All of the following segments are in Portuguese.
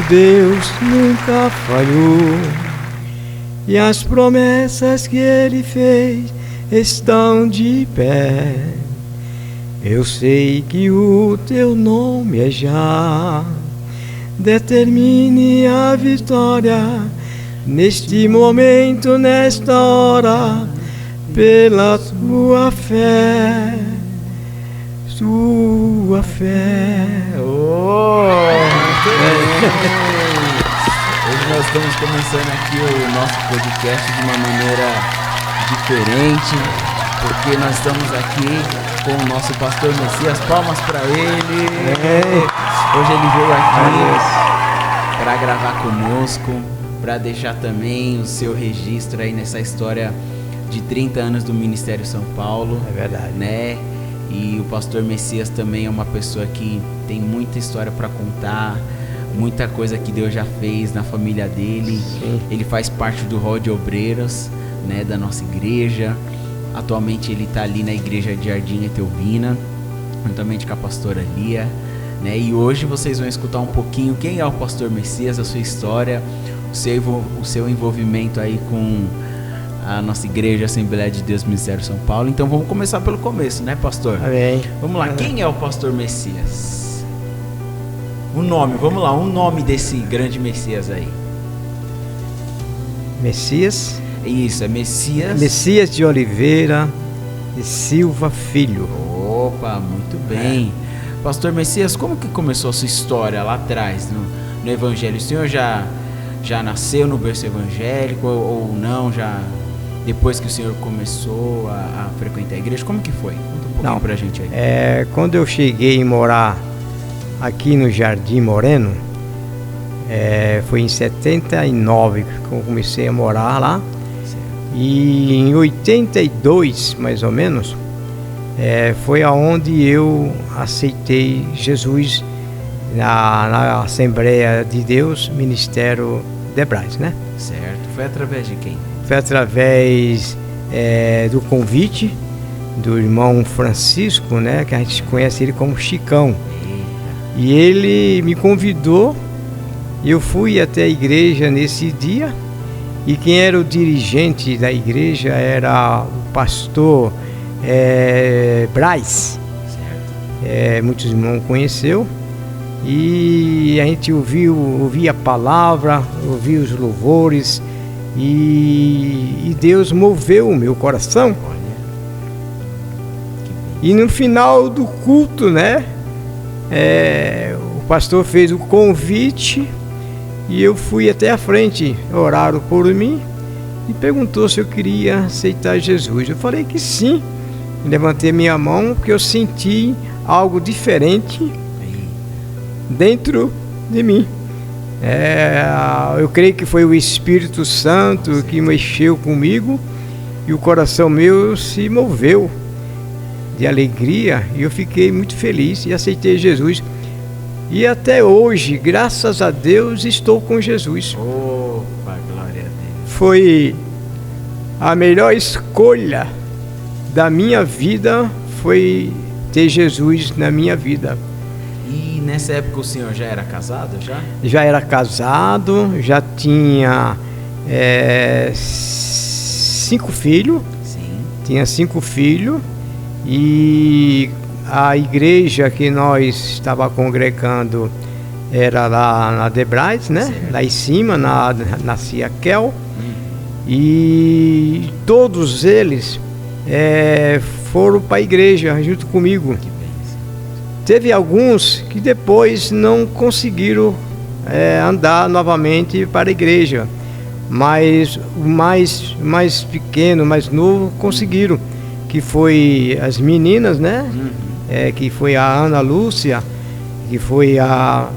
Deus nunca falhou, e as promessas que Ele fez estão de pé. Eu sei que o teu nome é já. Determine a vitória neste momento, nesta hora, pela tua fé. Tua fé. Hoje nós estamos começando aqui o nosso podcast de uma maneira diferente, porque nós estamos aqui com o nosso pastor Messias. Palmas para ele. Hoje ele veio aqui para gravar conosco, para deixar também o seu registro aí nessa história de 30 anos do Ministério São Paulo. É verdade, né? E o pastor Messias também é uma pessoa que tem muita história para contar, muita coisa que Deus já fez na família dele. Sim. Ele faz parte do hall de obreiros, né, da nossa igreja. Atualmente ele está ali na igreja de Jardim Etelvina, juntamente com a pastora Lia, né? E hoje vocês vão escutar um pouquinho quem é o pastor Messias, a sua história, o seu envolvimento aí com a nossa igreja Assembleia de Deus Ministério São Paulo. Então vamos começar pelo começo, né, pastor? Amém. Vamos lá, quem é o pastor Messias? O nome, vamos lá, um nome desse grande Messias aí. Messias? Isso, é Messias. Messias de Oliveira e Silva Filho. Opa, muito bem. Pastor Messias, como que começou a sua história lá atrás no Evangelho? O senhor já nasceu no berço evangélico ou não? Já depois que o senhor começou a frequentar a igreja, como que foi? Conta um pouquinho pra gente aí. Quando eu cheguei a morar aqui no Jardim Moreno, foi em 79 que eu comecei a morar lá. Certo. E em 82, mais ou menos, foi aonde eu aceitei Jesus na Assembleia de Deus, Ministério Debrais, né? Certo. Foi através de quem? Foi através do convite do irmão Francisco, né? Que a gente conhece ele como Chicão. Eita. E ele me convidou, eu fui até a igreja nesse dia, e quem era o dirigente da igreja era o pastor Braz. Certo. Muitos irmãos conheceu. E a gente ouvia a palavra, ouvia os louvores, e Deus moveu o meu coração. E no final do culto, né, o pastor fez o convite e eu fui até a frente, oraram por mim e perguntou se eu queria aceitar Jesus. Eu falei que sim, levantei minha mão porque eu senti algo diferente dentro de mim. Eu creio que foi o Espírito Santo que mexeu comigo e o coração meu se moveu de alegria e eu fiquei muito feliz e aceitei Jesus. E até hoje, graças a Deus, estou com Jesus. Opa, glória a Deus. Foi a melhor escolha da minha vida, foi ter Jesus na minha vida. E nessa época o senhor já era casado? Já era casado, já tinha 5 filhos. Sim. Tinha 5 filhos. E a igreja que nós estava congregando era lá na Debrais, né? Certo. Lá em cima, na Ciaquel. E todos eles foram para a igreja junto comigo. Teve alguns que depois não conseguiram andar novamente para a igreja, mas o mais pequeno, mais novo, conseguiram, que foi as meninas, né? Que foi a Ana Lúcia, que foi a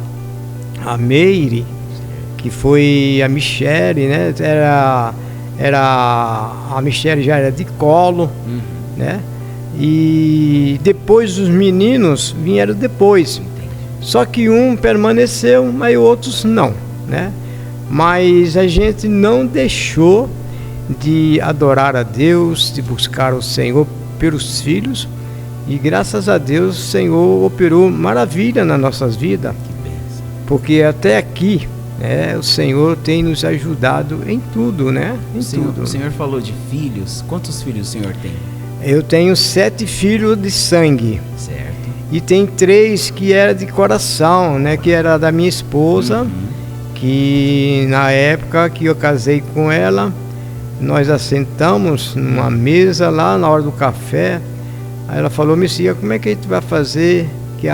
Meire, que foi a Michele, né? A Michele já era de colo, né? E depois os meninos vieram depois. Só que um permaneceu, mas outros não, né? Mas a gente não deixou de adorar a Deus, de buscar o Senhor pelos filhos. E graças a Deus o Senhor operou maravilha nas nossas vidas. Porque até aqui O Senhor tem nos ajudado em tudo, né? Em tudo. O Senhor falou de filhos. Quantos filhos o Senhor tem? Eu tenho 7 filhos de sangue. Certo. E tem 3 que era de coração, né? Que era da minha esposa, que na época que eu casei com ela, nós assentamos numa mesa lá na hora do café. Aí ela falou: Messias, como é que a gente vai fazer? Que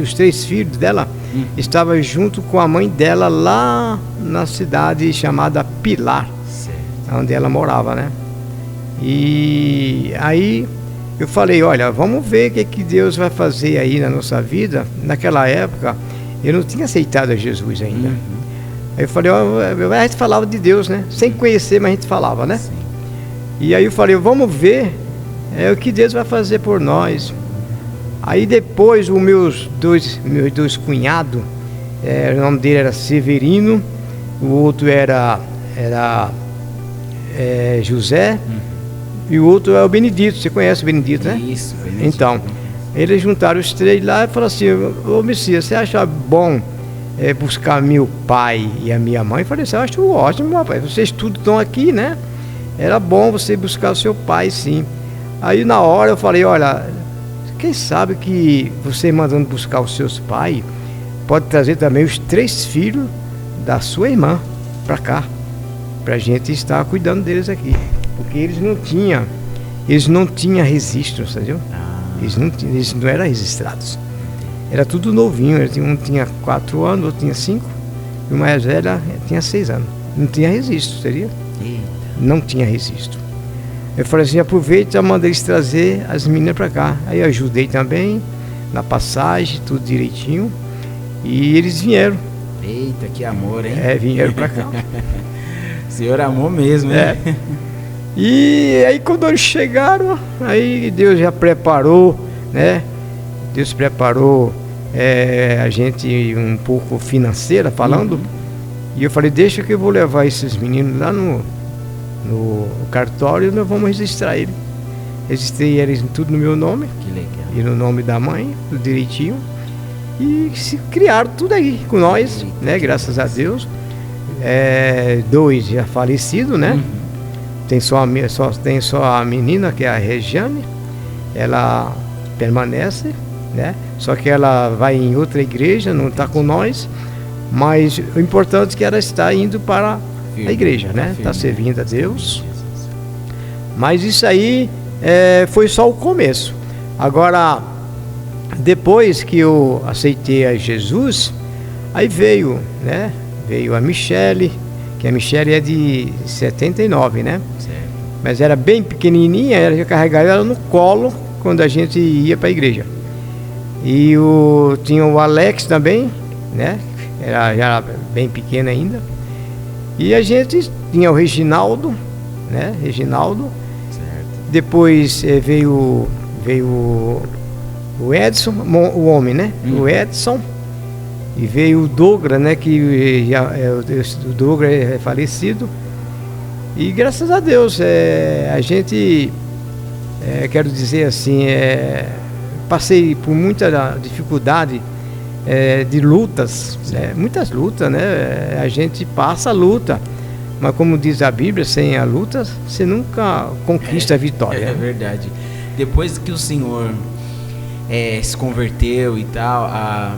os 3 filhos dela estavam junto com a mãe dela lá na cidade chamada Pilar, onde ela morava, né? E aí eu falei: olha, vamos ver o que Deus vai fazer aí na nossa vida. Naquela época eu não tinha aceitado a Jesus ainda. Aí eu falei: a gente falava de Deus, né? Sem conhecer, mas a gente falava, né? Sim. E aí eu falei: vamos ver o que Deus vai fazer por nós. Aí depois os meus dois cunhados, o nome dele era Severino, o outro era José, e o outro é o Benedito. Você conhece o Benedito, né? Isso, Benedito. Então, eles juntaram os 3 lá e falaram assim: ô Messias, você acha bom buscar meu pai e a minha mãe? Eu falei assim: eu acho ótimo, rapaz, vocês tudo estão aqui, né? Era bom você buscar o seu pai, sim. Aí na hora eu falei: olha, quem sabe que você mandando buscar os seus pais, pode trazer também os 3 filhos da sua irmã para cá, para a gente estar cuidando deles aqui. Porque eles não tinham registro, entendeu? Eles não eram registrados. Era tudo novinho. Um tinha 4 anos, outro tinha 5, e o mais velho tinha 6 anos. Não tinha registro, seria? Não tinha registro. Eu falei assim: aproveita e manda eles trazer as meninas para cá. Aí eu ajudei também na passagem, tudo direitinho. E eles vieram. Eita, que amor, hein? Vieram para cá. O Senhor amou mesmo, hein? E aí quando eles chegaram, aí Deus já preparou, né? Deus preparou a gente um pouco financeira falando. E eu falei: deixa que eu vou levar esses meninos lá no cartório e nós vamos registrar ele. Registrei eles tudo no meu nome. Que legal. E no nome da mãe, tudo direitinho. E se criaram tudo aí com nós, né? Graças a Deus. 2 já falecidos, né? Tem só a menina, que é a Regiane. Ela permanece, né? Só que ela vai em outra igreja, não está com nós. Mas o importante é que ela está indo para a igreja, né? Está servindo a Deus. Mas isso aí foi só o começo. Agora, depois que eu aceitei a Jesus, aí veio, né? Veio a Michele, que a Michele é de 79, né? Certo. Mas era bem pequenininha, ela já carregava ela no colo quando a gente ia para a igreja. E tinha o Alex também, né? Já era bem pequena ainda. E a gente tinha o Reginaldo, né? Reginaldo. Certo. Depois veio o Edson, o homem, né? O Edson. E veio o Douglas, né? Que o Douglas é falecido. E graças a Deus, a gente, quero dizer assim, passei por muita dificuldade de lutas, né? Muitas lutas, né? A gente passa a luta, mas como diz a Bíblia, sem a luta você nunca conquista a vitória. É verdade. Depois que o Senhor se converteu e tal,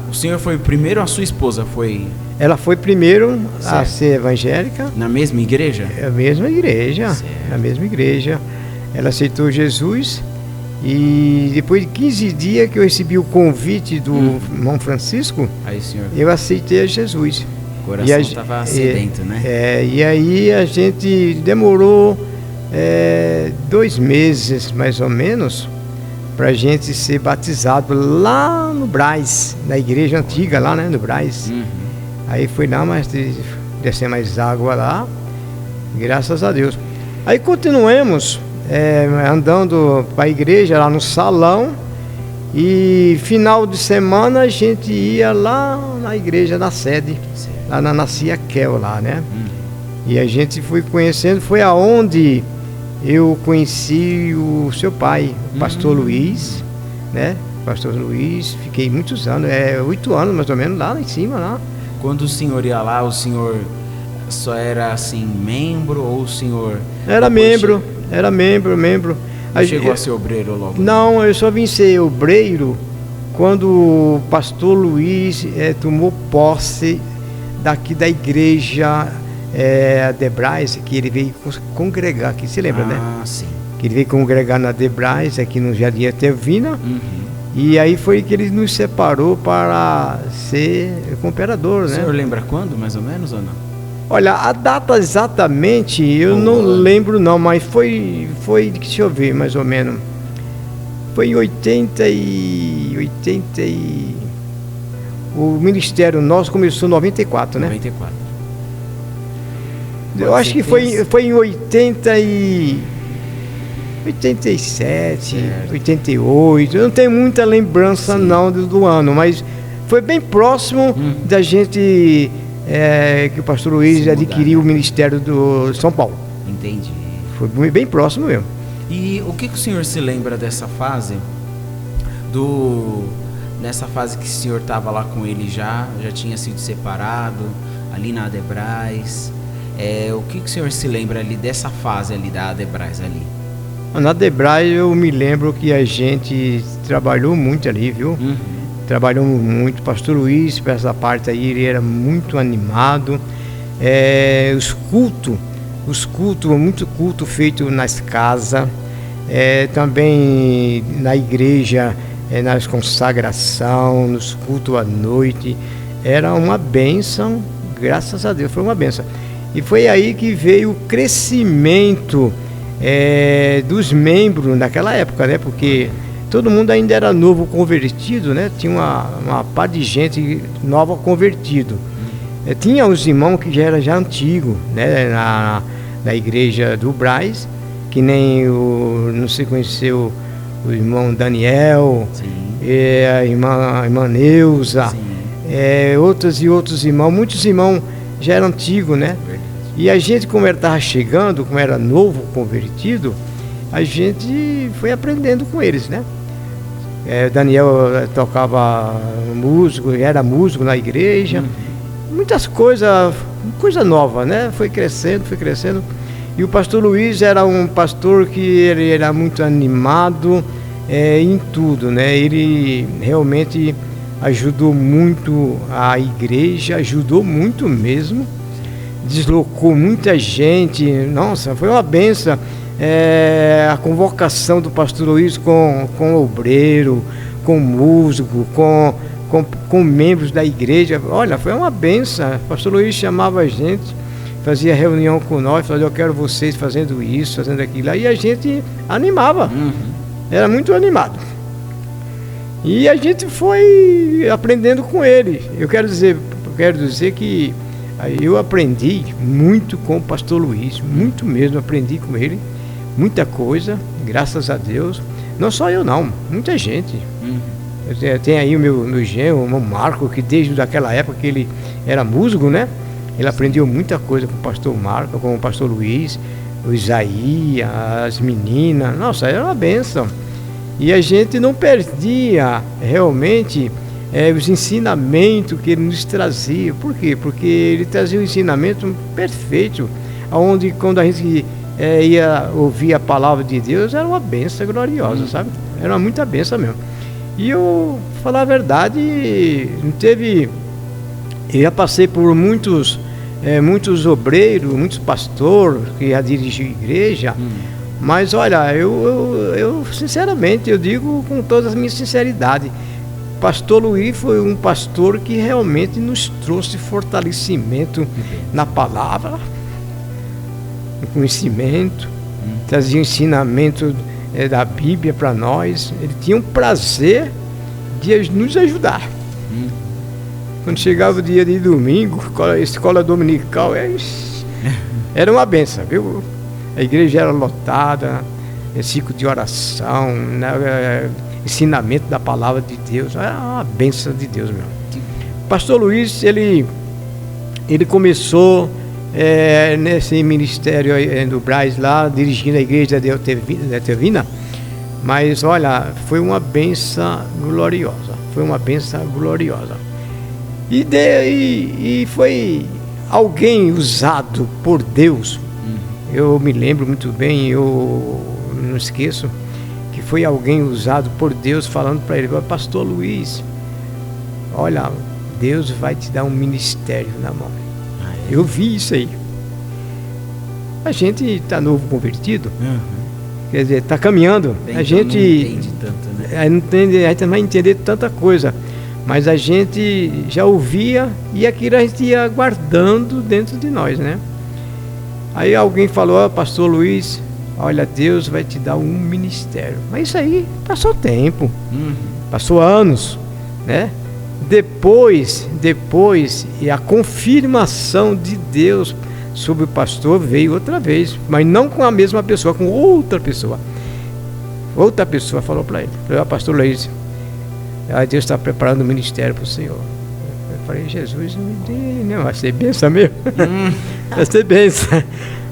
o senhor foi primeiro ou a sua esposa foi? Ela foi primeiro a ser evangélica. Na mesma igreja? Na mesma igreja. Na mesma igreja. Ela aceitou Jesus. E depois de 15 dias que eu recebi o convite do irmão Francisco, aí, senhor, eu aceitei a Jesus. O coração estava sedento, né? E aí a gente demorou 2 meses, mais ou menos, para a gente ser batizado lá no Brás, na igreja antiga lá, né, no Brás. Aí foi lá, mas descer mais água lá, graças a Deus. Aí continuamos andando para a igreja lá no salão, e final de semana a gente ia lá na igreja, na sede, lá na Naciaquel lá, né? E a gente foi conhecendo, foi aonde eu conheci o seu pai, o pastor Luiz, né? Pastor Luiz, fiquei muitos anos, 8 anos mais ou menos, lá em cima, lá Quando o senhor ia lá, o senhor só era assim membro, ou o senhor Era membro, membro. Não chegou a ser obreiro logo? Não, eu só vim ser obreiro quando o pastor Luiz tomou posse daqui da igreja Adebrais, que ele veio congregar aqui, você lembra, né? Ah, sim. Que ele veio congregar na Adebrais, aqui no Jardim Tevina. E aí foi que ele nos separou para ser cooperador, né? O senhor lembra quando, mais ou menos, ou não? Olha, a data exatamente eu não lembro não, mas foi, deixa eu ver, mais ou menos. Foi em 80 e... O ministério nosso começou em 94, né? 94. Eu acho que foi em 87, certo. 88. Eu não tenho muita lembrança não do ano, mas foi bem próximo da gente que o pastor Luiz adquiriu o ministério do São Paulo. Entendi. Foi bem próximo mesmo. E o que o senhor se lembra dessa fase? Nessa fase que o senhor estava lá com ele já tinha sido separado, ali na Adebrais. O que o senhor se lembra ali dessa fase ali da Adebrais ali? Na Adebrais eu me lembro que a gente trabalhou muito ali, viu? Trabalhamos muito. O pastor Luiz, para essa parte aí, ele era muito animado. Os cultos, muito culto feito nas casas, também na igreja, nas consagração, nos cultos à noite. Era uma bênção, graças a Deus, foi uma bênção. E foi aí que veio o crescimento dos membros naquela época, né? Porque todo mundo ainda era novo convertido, né? Tinha uma par de gente nova convertido. Tinha os irmãos que já era antigo, né? Na igreja do Braz, que nem não se conheceu o irmão Daniel, a irmã Neuza, outros irmãos, muitos irmãos já eram antigos, né? E a gente, como estava chegando, como era novo convertido, a gente foi aprendendo com eles, né? Daniel tocava músico, era músico na igreja, muitas coisa nova, né? Foi crescendo. E o pastor Luiz era um pastor que ele era muito animado em tudo, né? Ele realmente ajudou muito a igreja, ajudou muito mesmo, deslocou muita gente. Nossa, foi uma benção. A convocação do pastor Luiz com obreiro, com músico, com membros da igreja, olha, foi uma benção. O pastor Luiz chamava a gente, fazia reunião com nós, falava: eu quero vocês fazendo isso, fazendo aquilo, e a gente animava, era muito animado. E a gente foi aprendendo com ele. Eu quero dizer que eu aprendi muito com o pastor Luiz, muito mesmo, aprendi com ele muita coisa, graças a Deus. Não só eu não, muita gente. Tem aí o meu genro, o irmão Marco, que desde aquela época que ele era músico, né? Ele aprendeu muita coisa com o pastor Marco, com o pastor Luiz, o Isaías, as meninas. Nossa, era uma bênção. E a gente não perdia realmente os ensinamentos que ele nos trazia. Por quê? Porque ele trazia um ensinamento perfeito, onde quando a gente ia ouvir a palavra de Deus, era uma bênção gloriosa, sabe? Era muita bênção mesmo. E eu, falar a verdade, não teve... Eu já passei por muitos obreiros, muitos pastores que já dirigiram igreja, mas olha, eu sinceramente, eu digo com toda a minha sinceridade, pastor Luiz foi um pastor que realmente nos trouxe fortalecimento na palavra, no conhecimento, trazia o ensinamento da Bíblia para nós. Ele tinha um prazer de nos ajudar. Quando chegava o dia de domingo, escola dominical, era uma benção, viu? A igreja era lotada, ciclo de oração, né? Ensinamento da palavra de Deus, era uma benção de Deus mesmo. Pastor Luiz, ele começou nesse ministério do Braz lá, dirigindo a igreja de Tevina, mas olha, foi uma benção gloriosa, E foi alguém usado por Deus. Eu me lembro muito bem, eu não esqueço, que foi alguém usado por Deus falando para ele: pastor Luiz, olha, Deus vai te dar um ministério na mão. Eu vi isso aí. A gente está novo convertido, quer dizer, está caminhando. Bem, a gente não entende tanto, né? a gente não vai entender tanta coisa, mas a gente já ouvia e aquilo a gente ia guardando dentro de nós, né? Aí alguém falou: pastor Luiz, olha, Deus vai te dar um ministério. Mas isso aí passou tempo, passou anos, né? Depois, e a confirmação de Deus sobre o pastor veio outra vez, mas não com a mesma pessoa, com outra pessoa. Outra pessoa falou para ele: pastor Luiz, Deus está preparando o ministério para o senhor. Eu falei: Jesus, não vai ser benção mesmo. Vai ser benção.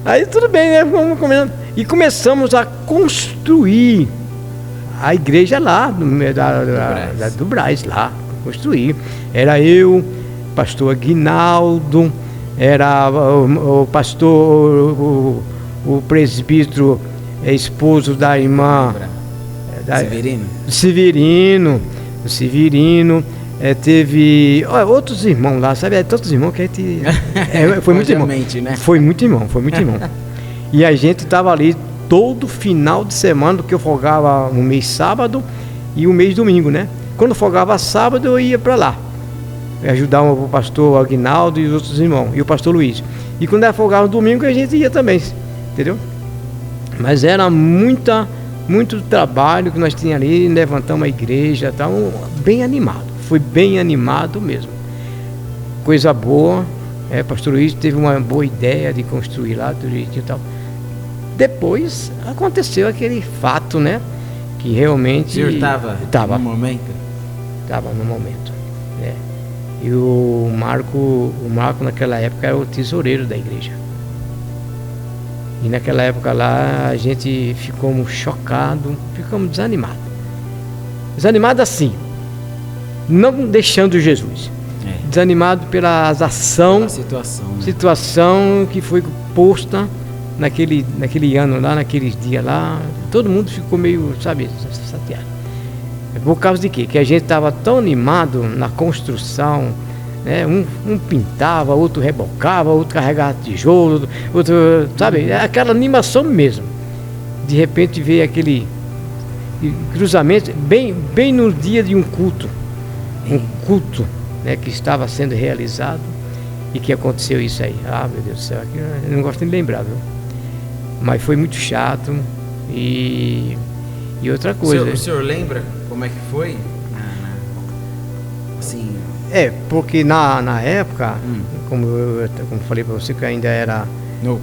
Aí tudo bem, né? Vamos comendo. E começamos a construir a igreja lá do Brás, lá. Construir. Era eu, pastor Aguinaldo, era o pastor, o presbítero, esposo da irmã Severino. Teve outros irmãos lá, sabe? Tantos irmãos que a gente. Foi muito irmão. Né? Foi muito irmão. E a gente estava ali todo final de semana, porque eu folgava um mês sábado e um mês domingo, né? Quando folgava sábado, eu ia para lá ajudar o pastor Aguinaldo e os outros irmãos, e o pastor Luiz. E quando era folgava no domingo, a gente ia também, entendeu? Mas era muito trabalho que nós tínhamos ali, levantamos a igreja, tá bem animado. Foi bem animado mesmo. Coisa boa. Pastor Luiz teve uma boa ideia de construir lá direitinho e tal. Depois aconteceu aquele fato, né? Que realmente... O senhor estava no momento? Estava no momento. E o Marco naquela época era o tesoureiro da igreja. E naquela época lá a gente ficou chocado, ficamos desanimados. Desanimado assim, não deixando Jesus. Desanimado pela situação que foi posta naquele ano lá, naqueles dias lá. Todo mundo ficou meio, sabe, chateado. Por causa de quê? Que a gente estava tão animado na construção, né? Um pintava, outro rebocava, outro carregava tijolo, outro, sabe, aquela animação mesmo. De repente veio aquele cruzamento bem no dia de um culto, né, que estava sendo realizado e que aconteceu isso aí. Meu Deus do céu, eu não gosto nem de lembrar, viu? Mas foi muito chato. E outra coisa. O senhor lembra como é que foi? Assim. Porque na época, como falei para você, que ainda era novo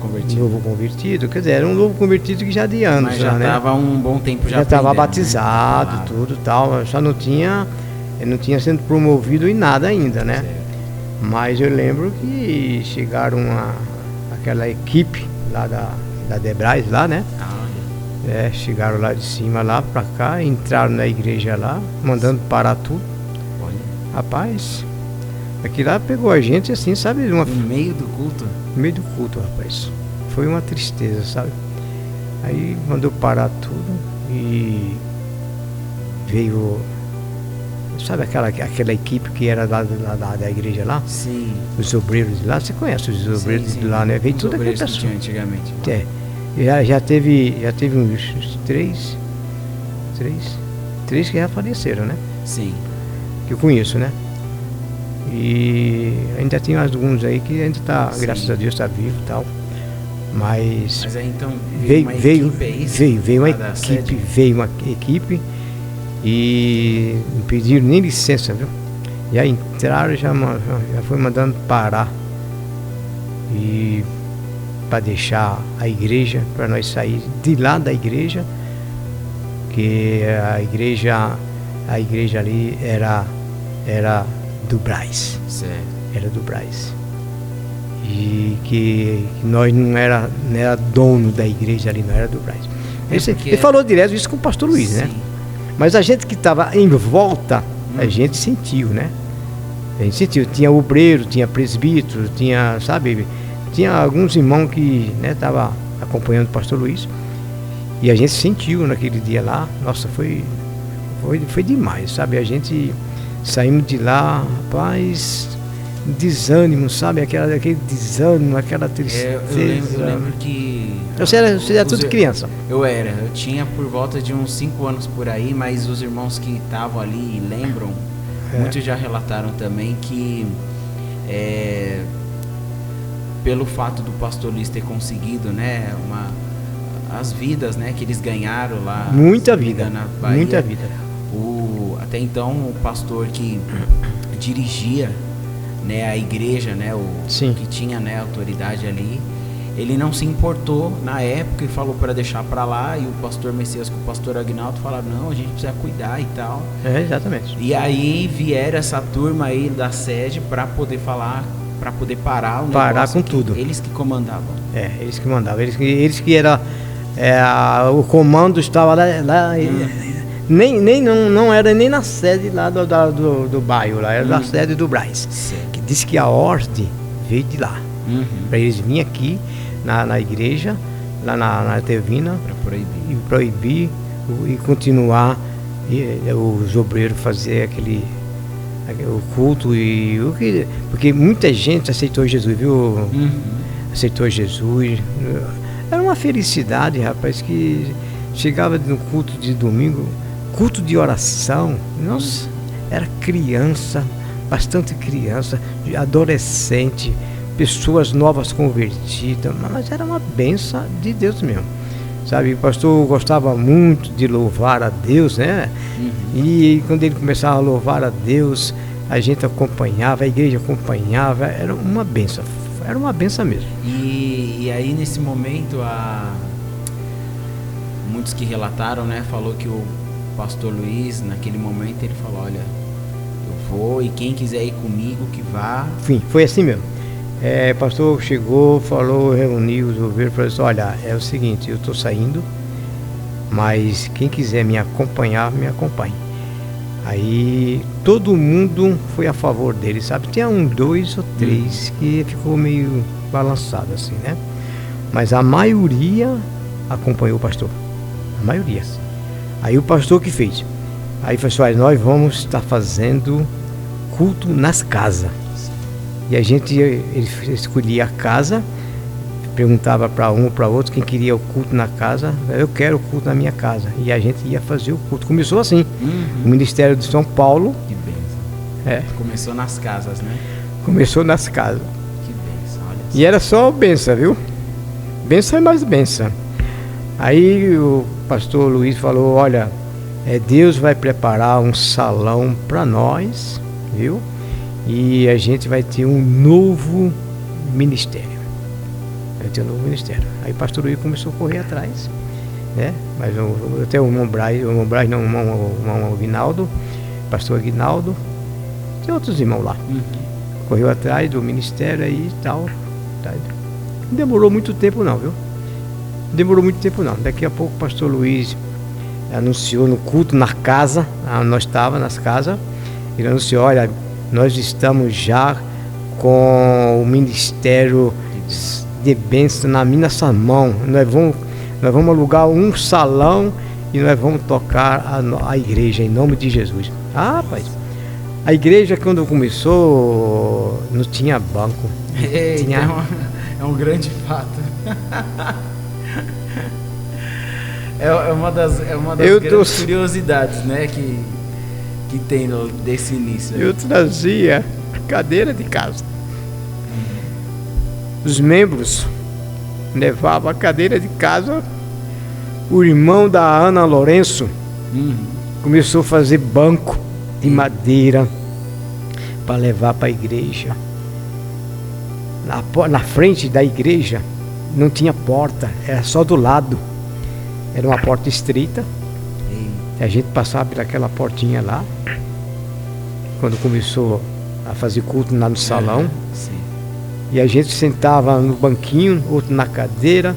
convertido, quer dizer, era um novo convertido que já de anos. Mas já estava um bom tempo já estava batizado, né? Tudo tal, só não tinha sendo promovido em nada ainda, né? Certo. Mas eu lembro que chegaram aquela equipe lá da Debrais lá, né? Chegaram lá de cima, lá pra cá, entraram na igreja lá, mandando parar tudo. Olha. Rapaz, aquilo lá pegou a gente assim, sabe? No meio do culto? No meio do culto, rapaz. Foi uma tristeza, sabe? Aí mandou parar tudo e veio, sabe aquela equipe que era da igreja lá? Sim. Os obreiros de lá, você conhece os obreiros de lá, né? Veio tudo aquele pessoal. Antigamente. Já teve uns três que já faleceram, né? Sim. Que eu conheço, né? E ainda tem alguns aí que ainda está, graças a Deus, está vivo e tal. Mas aí então veio uma equipe e não pediram nem licença, viu? Já entraram, já foi mandando parar. E para deixar a igreja, para nós sair de lá da igreja, que a igreja ali era do Brás. Certo. Era do Brás. E que nós não era dono da igreja ali, não era do Brás. Ele falou direto isso com o pastor Luiz, né? Mas a gente que estava em volta, a gente sentiu, né? A gente sentiu, tinha obreiro, tinha presbítero, tinha, sabe, tinha alguns irmãos que estavam acompanhando o pastor Luiz. E a gente sentiu naquele dia lá, nossa, foi demais, sabe? A gente saímos de lá, rapaz, desânimo, sabe? Aquele desânimo, aquela tristeza. Eu lembro que... Você era tudo criança. Eu tinha por volta de uns 5 anos por aí, mas os irmãos que estavam ali e lembram, muitos já relataram também que pelo fato do pastor Luiz ter conseguido, né, as vidas, né, que eles ganharam lá. Muita vida, na Bahia, muita vida. Até então o pastor que dirigia, né, a igreja, né, que tinha, né, autoridade ali, ele não se importou na época e falou para deixar para lá, e o pastor Messias com o pastor Aguinaldo falaram, não, a gente precisa cuidar e tal. Exatamente. E aí vieram essa turma aí da sede para poder falar, para poder parar o negócio. Parar com tudo. Eles que comandavam. Eles que mandavam. Eles que era o comando estava lá não era nem na sede lá do bairro, lá era da sede do Braz. Que diz que a ordem veio de lá. Para eles virem aqui na igreja, lá na Tevina, para proibir e continuar os obreiros fazer o culto porque muita gente aceitou Jesus, viu? Aceitou Jesus. Era uma felicidade, rapaz, que chegava no culto de domingo, culto de oração, nossa, era criança, bastante criança, adolescente, pessoas novas convertidas, mas era uma bênção de Deus mesmo, sabe? O pastor gostava muito de louvar a Deus, né? E quando ele começava a louvar a Deus, a gente acompanhava, a igreja acompanhava, era uma bênção mesmo. E aí nesse momento, muitos que relataram, né, falou que o pastor Luiz, naquele momento, ele falou, olha, eu vou e quem quiser ir comigo, que vá. Enfim, foi assim mesmo. O pastor chegou, falou, reuniu os obreiros, falou assim, olha, é o seguinte, eu estou saindo, mas quem quiser me acompanhar, me acompanhe. Aí todo mundo foi a favor dele, sabe? Tinha 2 ou 3 que ficou meio balançado assim, né? Mas a maioria acompanhou o pastor, a maioria. Aí o pastor que fez? Aí falou assim, olha, nós vamos estar fazendo culto nas casas. E ele escolhia a casa, perguntava para um ou para outro quem queria o culto na casa. Eu quero o culto na minha casa. E a gente ia fazer o culto. Começou assim. O Ministério de São Paulo. Que bênção. Começou nas casas, né? Começou nas casas. Que bênção, olha só. E era só bênção, viu? Bênção e mais bênção. Aí o pastor Luiz falou, olha, Deus vai preparar um salão para nós, viu? E a gente vai ter um novo ministério. Aí o pastor Luiz começou a correr atrás, né? Mas até o irmão Aguinaldo, pastor Aguinaldo, tem outros irmãos lá. Correu atrás do ministério aí e tal. Não demorou muito tempo não, viu? Daqui a pouco o pastor Luiz anunciou no culto na casa, nós estávamos nas casas, ele anunciou, olha, nós estamos já com o ministério de bênção na nossa mão. Nós vamos alugar um salão e nós vamos tocar a igreja em nome de Jesus. Rapaz, a igreja quando começou não tinha banco. É um grande fato. É uma das grandes curiosidades, né, que tem desse início. Eu trazia cadeira de casa. Os membros levavam a cadeira de casa. O irmão da Ana Lourenço começou a fazer banco de madeira para levar para a igreja. Na frente da igreja não tinha porta, era só do lado. Era uma porta estreita. E a gente passava por aquela portinha lá. Quando começou a fazer culto lá no salão. E a gente sentava no banquinho, outro na cadeira.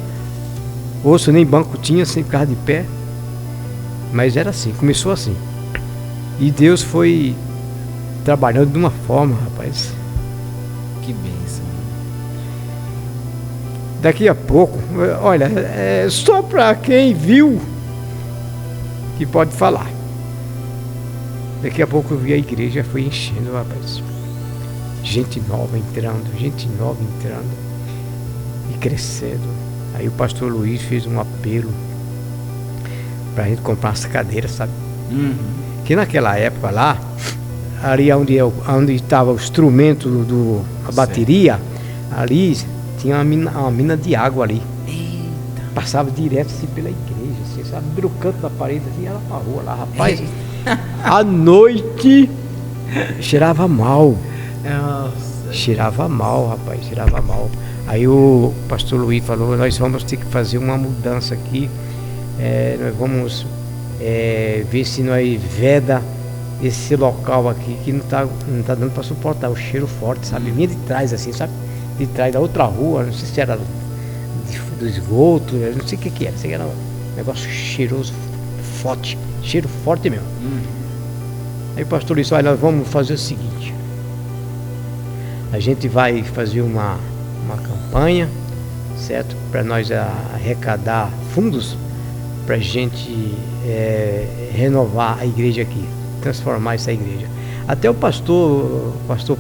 Outro nem banco tinha, sem ficar de pé. Mas era assim, começou assim. E Deus foi trabalhando de uma forma, rapaz. Que bênção. Daqui a pouco, olha, só para quem viu que pode falar. Daqui a pouco eu vi a igreja, foi enchendo, rapaz. Gente nova entrando e crescendo. Aí o pastor Luiz fez um apelo pra gente comprar umas cadeiras, sabe? Que naquela época lá, ali onde estava o instrumento a bateria, ali tinha uma mina de água ali. Eita. Passava direto assim pela igreja, assim, sabe? No canto da parede, assim, era pra rua lá, rapaz. À noite cheirava mal. Nossa. Cheirava mal, rapaz, cheirava mal. Aí o pastor Luiz falou, nós vamos ter que fazer uma mudança aqui. Nós vamos ver se nós veda esse local aqui que não tá dando para suportar o cheiro forte, sabe? Vinha de trás assim, sabe? De trás da outra rua, não sei se era do esgoto, não sei o que era. Sei que era um negócio cheiroso, forte, cheiro forte mesmo. Aí o pastor disse, olha, nós vamos fazer o seguinte. A gente vai fazer uma campanha, certo? Para nós arrecadar fundos para a gente renovar a igreja aqui, transformar essa igreja. Até o pastor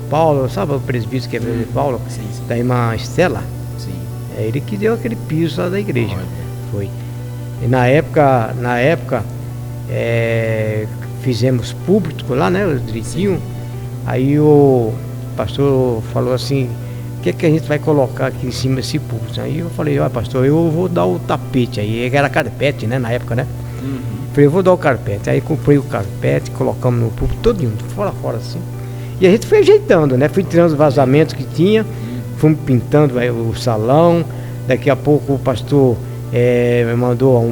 Paulo, sabe o presbítero que é presbítero Paulo? Sim. Da irmã Estela? Sim. É ele que deu aquele piso lá da igreja. Olha. Foi. E na época fizemos púlpito lá, né? Direitinho. Sim. Aí o pastor falou assim, o que a gente vai colocar aqui em cima desse púlpito? Aí eu falei, olha pastor, eu vou dar o tapete aí, era carpete, né, na época, né? Falei, eu vou dar o carpete. Aí comprei o carpete, colocamos no púlpito todinho, fora assim. E a gente foi ajeitando, né? Fui tirando os vazamentos que tinha, fomos pintando o salão. Daqui a pouco o pastor me mandou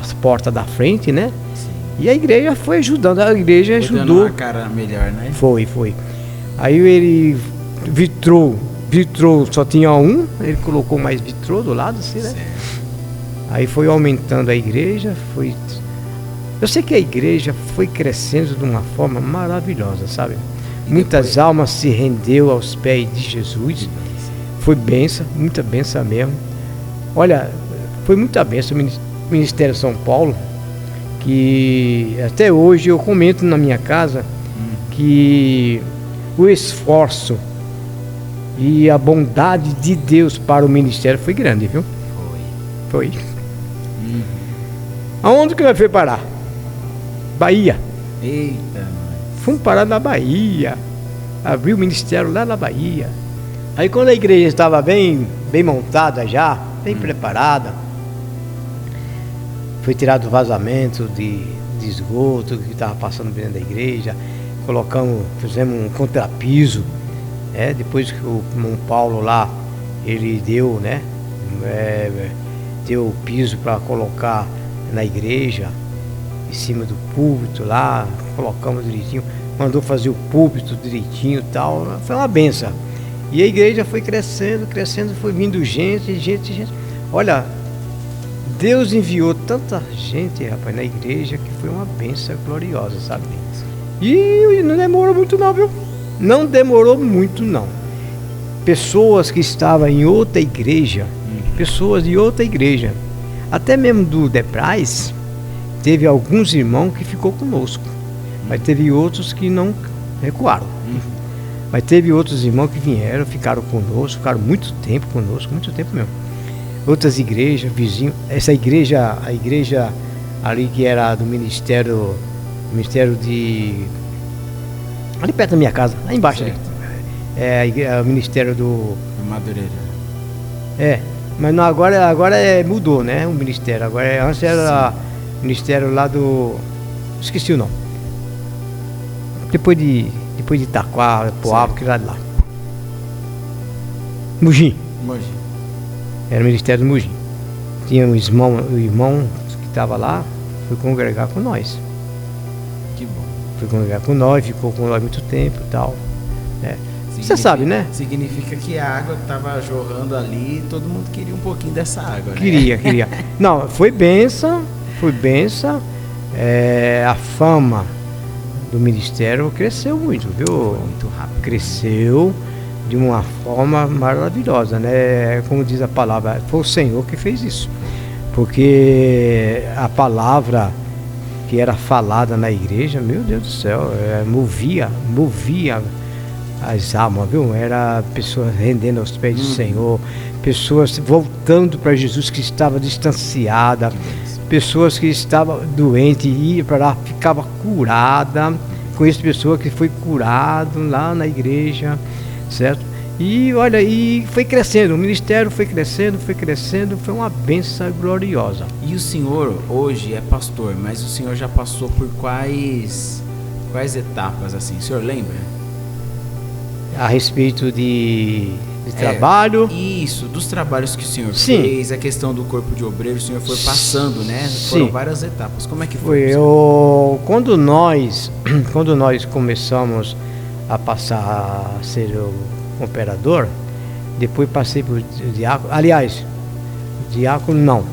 as portas da frente, né? Sim. E a igreja foi ajudando, a igreja Foi dando ajudou. uma cara melhor, né? Foi. Aí ele vitrou só tinha um, ele colocou mais vitrô do lado, assim, né? Certo. Aí foi aumentando a igreja, eu sei que a igreja foi crescendo de uma forma maravilhosa, sabe? Muitas almas se rendeu aos pés de Jesus. Foi bênção, muita bênção mesmo. Olha, foi muita bênção o Ministério São Paulo, que até hoje eu comento na minha casa que o esforço e a bondade de Deus para o ministério foi grande, viu? Foi. Aonde que nós fomos parar? Bahia. Eita. Fomos parar na Bahia. Abriu o ministério lá na Bahia. Aí quando a igreja estava bem montada já, bem preparada, foi tirado o vazamento de esgoto que estava passando dentro da igreja, fizemos um contrapiso, depois que o irmão Paulo lá, ele deu, né, deu o piso para colocar na igreja, em cima do púlpito lá, colocamos direitinho, mandou fazer o púlpito direitinho e tal, foi uma benção. E a igreja foi crescendo, foi vindo gente. Olha, Deus enviou tanta gente, rapaz, na igreja, que foi uma benção gloriosa, sabe? E não demorou muito não, viu? Não demorou muito não. Pessoas que estavam em outra igreja, até mesmo do Debrais, teve alguns irmãos que ficou conosco, mas teve outros que não recuaram. Mas teve outros irmãos que vieram, ficaram conosco, ficaram muito tempo conosco, muito tempo mesmo. Outras igrejas, vizinhos, a igreja ali que era do ministério de... ali perto da minha casa, lá embaixo ali. O ministério do... Madureira. Mas não, agora mudou, né? O ministério. Agora antes era o ministério lá do... esqueci o nome. Depois de Itaquá, Poá, que era de lá. Mogi. Era o ministério do Mogi. Tinha o irmão que estava lá, foi congregar com nós. Que bom. Foi congregar com nós, ficou com nós muito tempo e tal. Você sabe, né? Significa que a água que estava jorrando ali, todo mundo queria um pouquinho dessa água, né? Queria. Não, foi benção. A fama do ministério cresceu muito, viu? Foi muito rápido. Cresceu de uma forma maravilhosa, né? Como diz a palavra, foi o Senhor que fez isso. Porque a palavra que era falada na igreja, meu Deus do céu, movia as almas, viu? Era pessoas rendendo aos pés do Senhor, pessoas voltando para Jesus que estava distanciada, pessoas que estavam doentes, ia para lá, ficava curada. Conheço pessoa que foi curado lá na igreja, certo? E olha, e foi crescendo, o ministério foi crescendo, foi uma bênção gloriosa. E o senhor hoje é pastor, mas o senhor já passou por quais etapas assim? O senhor lembra? A respeito de trabalho. Isso, dos trabalhos que o senhor Sim. fez, a questão do corpo de obreiro, o senhor foi passando, né? Sim. Foram várias etapas. Como é que foi? Quando nós começamos a passar a ser o operador, depois passei por diácono. Aliás, diácono não.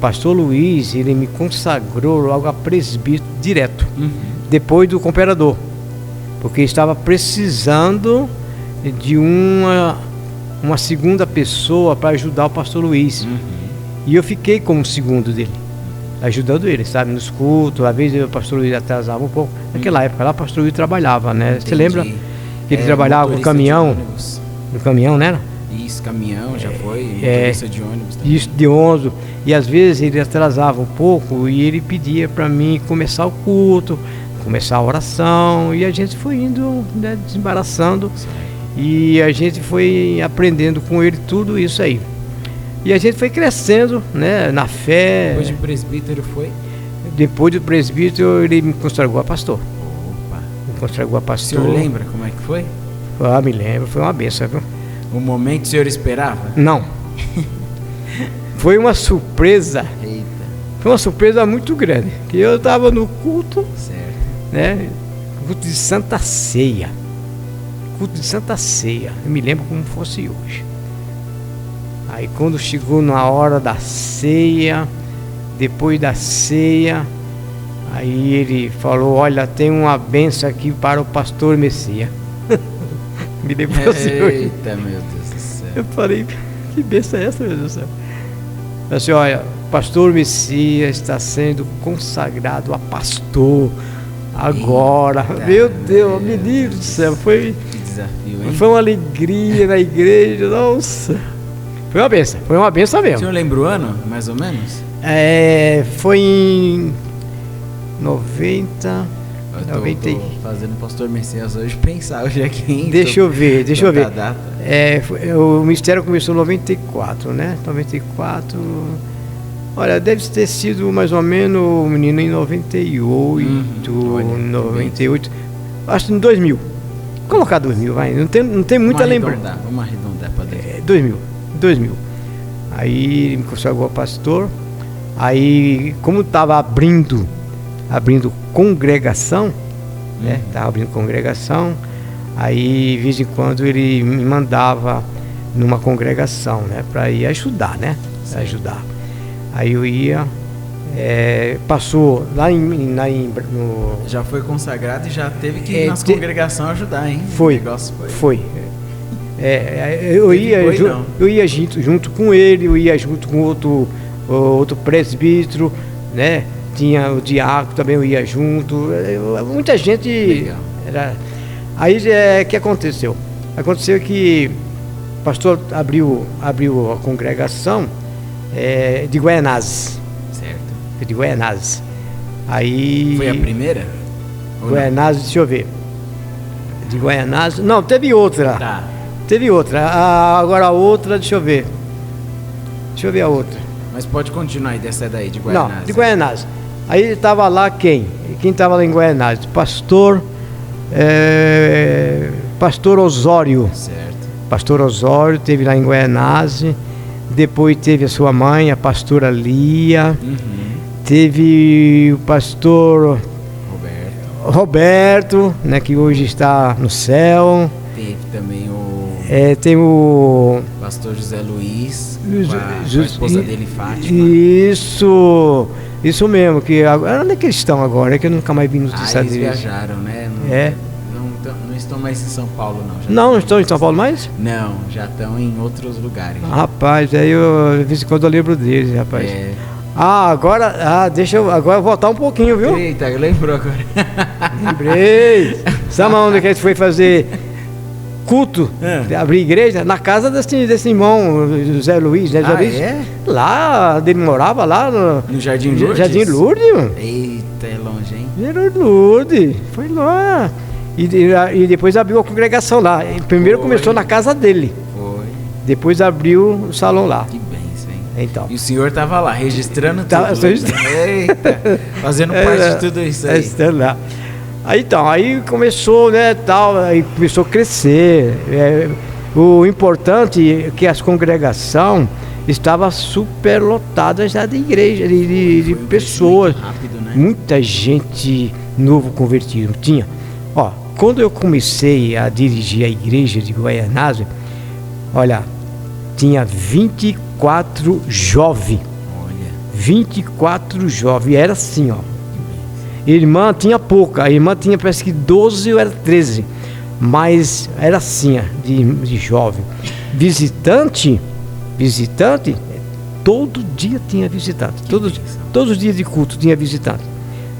Pastor Luiz, ele me consagrou logo a presbítero direto, depois do cooperador, porque estava precisando de uma segunda pessoa para ajudar o pastor Luiz. E eu fiquei como segundo dele, ajudando ele, sabe, nos cultos. Às vezes o pastor Luiz atrasava um pouco. Naquela época lá o pastor Luiz trabalhava, né? Entendi. Você lembra que ele trabalhava com caminhão? No caminhão, né? Isso, caminhão já foi, motorista de ônibus também. Isso, de ônibus. E às vezes ele atrasava um pouco e ele pedia para mim começar o culto, começar a oração, e a gente foi indo, né, desembaraçando. E a gente foi aprendendo com ele tudo isso aí. E a gente foi crescendo, né, na fé. Depois de presbítero foi? Depois do presbítero ele me consagrou a pastor. Opa. Me consagrou a O pastor. senhor lembra como é que foi? Ah, me lembro, foi uma benção, viu? O momento o senhor esperava? Não. Foi uma surpresa. Eita. Foi uma surpresa muito grande. Que eu estava no culto, Certo. né? Culto de Santa Ceia. Culto de Santa Ceia. Eu me lembro como fosse hoje. Aí quando chegou na hora da ceia, depois da ceia, aí ele falou: olha, tem uma benção aqui para o pastor Messias. Me lembro assim hoje. Eita, meu Deus do céu. Eu falei: que benção é essa, meu Deus do céu? Eu disse: olha, pastor Messias está sendo consagrado a pastor agora. Eita, meu Deus, menino do céu, foi Que desafio, hein? uma alegria na igreja, nossa. Foi uma benção O mesmo. senhor lembra o ano, mais ou menos? Foi em 90. Eu tô fazendo pastor Messias hoje, pensar hoje aqui. Deixa eu ver. A data. O ministério começou em 94, né? 94. Olha, deve ter sido mais ou menos o menino em 98, olha, 98. Acho que em 2000. Vou colocar 2000, vai. Não tem muita lembrança. Vamos arredondar para dentro. 2000. Aí me consagrou a pastor. Aí, como estava abrindo congregação, né? Estava abrindo congregação. Aí, de vez em quando, ele me mandava numa congregação, né? Para ir ajudar, né? Pra ajudar. Aí eu ia, passou lá no... Já foi consagrado e já teve que ir nas congregações ajudar, hein? Foi. O negócio Foi. Eu ia junto com ele, eu ia junto com outro presbítero, né? Tinha o diácono também, eu ia junto. Muita gente. Legal. Aí que aconteceu? Aconteceu que o pastor abriu a congregação de Guaianazes. Certo. De Guaianazes. Aí. Foi a primeira? Ou Guaianazes, deixa eu ver. De Guaianazes. Não, teve outra. Tá. Teve outra. Agora a outra, deixa eu ver. Deixa eu ver a outra. Mas pode continuar aí, dessa daí, de Guaianazes. Não, de Guaianazes. Aí estava lá quem? Quem estava lá em Guaianazes? Pastor Osório. Certo. Pastor Osório teve lá em Guaianazes. Depois teve a sua mãe, a pastora Lia. Teve o pastor Roberto, né, que hoje está no céu. Teve também tem o pastor José Luiz, com a esposa dele, Fátima. Isso mesmo, que agora onde é que eles estão agora? É que eu nunca mais vi notícia Eles deles. viajaram, né? É. Não estão mais em São Paulo, não. Não estão em São Paulo mais? Não, já estão em outros lugares. Rapaz, aí eu, de vez em quando eu lembro deles, rapaz. É. Deixa eu agora voltar um pouquinho, viu? Eita, lembrou agora. Lembrei. Sabe onde que a gente foi fazer culto, abrir igreja? Na casa desse irmão, José Luiz, né? José Luiz. É? Lá, ele morava lá no Jardim Lourdes? Jardim Lourdes, mano. Eita, é longe, hein? Jardim Lourdes, foi lá. E depois abriu a congregação lá. Primeiro começou na casa dele. Foi. Depois abriu o salão lá. Que bênção, hein? Então. E o senhor estava lá, registrando tudo. Eita, fazendo parte de tudo isso aí. Registrando lá. Aí começou, né, tal, aí começou a crescer. O importante é que as congregações estavam super lotadas já de igreja, de pessoas. Rápido, né? Muita gente novo convertido. Tinha. Ó, quando eu comecei a dirigir a igreja de Guaianazes, olha, tinha 24 jovens. Olha. 24 jovens. Era assim, ó. Irmã tinha pouca. A irmã tinha parece que 12 ou era 13. Mas era assim, ó, de jovem. Visitante, todo dia tinha visitante. Todos os dias de culto tinha visitante.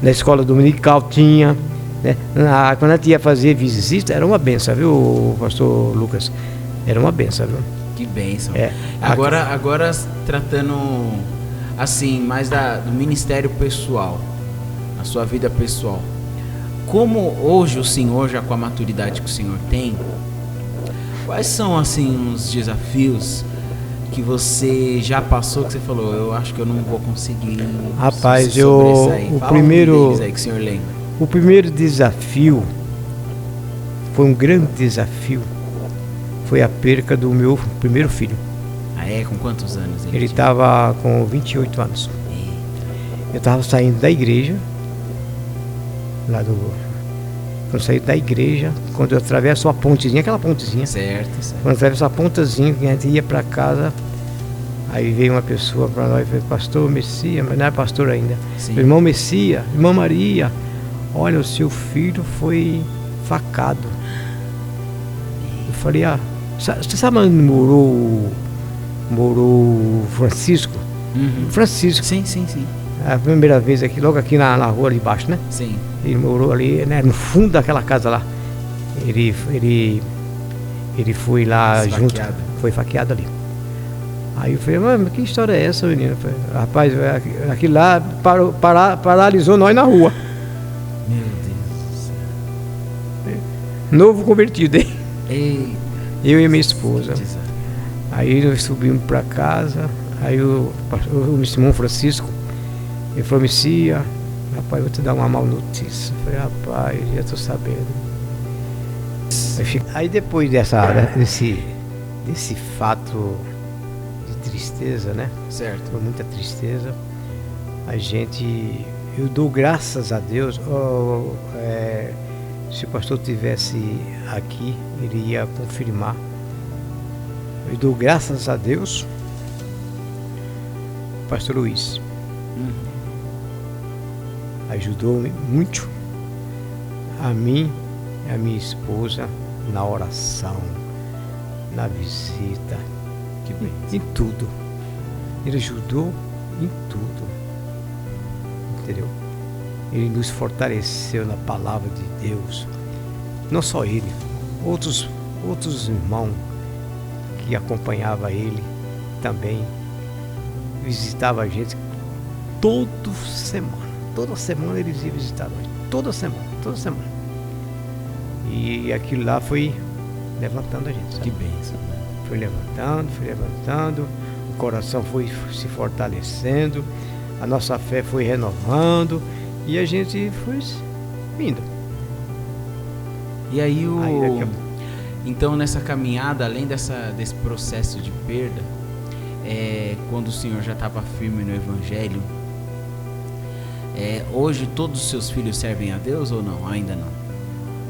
Na escola dominical tinha. Né? Quando a gente ia fazer visita, era uma benção, viu, pastor Lucas? Era uma benção, viu? Que bênção. É. Agora tratando assim, mais do ministério pessoal, a sua vida pessoal. Como hoje o senhor, já com a maturidade que o senhor tem, quais são assim os desafios que você já passou, que você falou, eu acho que eu não vou conseguir? Rapaz, o primeiro deles aí que o senhor lembra. O primeiro desafio foi um grande desafio. Foi a perca do meu primeiro filho. Ah, é? Com quantos anos? Ele estava com 28 anos. Eita. Eu estava saindo da igreja, quando eu saí da igreja, quando eu atravesso a pontezinha, aquela pontezinha. Certo. Quando eu atravesso a pontezinha, que a gente ia para casa, aí veio uma pessoa para nós e falou, pastor Messias, mas não é pastor ainda. Sim. Irmão Messias, irmã Maria, olha, o seu filho foi facado. Eu falei, você sabe onde morou o Francisco? Uhum. Francisco. Sim. A primeira vez aqui, logo aqui na rua de baixo, né? Sim. Ele morou ali, né, no fundo daquela casa lá. Ele foi lá junto, foi faqueado ali. Aí eu falei, mas que história é essa, menino? Falei, rapaz, aquilo lá paralisou nós na rua. Meu Deus do céu. Novo convertido, hein? Ei. Eu e minha esposa. Aí nós subimos para casa, aí o irmão Francisco, ele falou, Messias, rapaz, vou te dar uma má notícia. Eu falei, rapaz, já estou sabendo. Aí depois desse fato de tristeza, né? Certo. Foi muita tristeza. Eu dou graças a Deus. Se o pastor estivesse aqui, ele ia confirmar. Eu dou graças a Deus, pastor Luiz. Ajudou-me muito a mim e a minha esposa na oração, na visita, em tudo. Ele ajudou em tudo, entendeu? Ele nos fortaleceu na palavra de Deus. Não só ele, outros irmãos que acompanhavam ele também visitavam a gente toda semana. Toda semana eles iam visitar nós. Toda semana. E aquilo lá foi levantando a gente, sabe? Que bênção, né? Foi levantando, o coração foi se fortalecendo, a nossa fé foi renovando e a gente foi indo. E aí então nessa caminhada, além desse processo de perda, quando o senhor já estava firme no Evangelho, hoje todos os seus filhos servem a Deus ou não? Ainda não?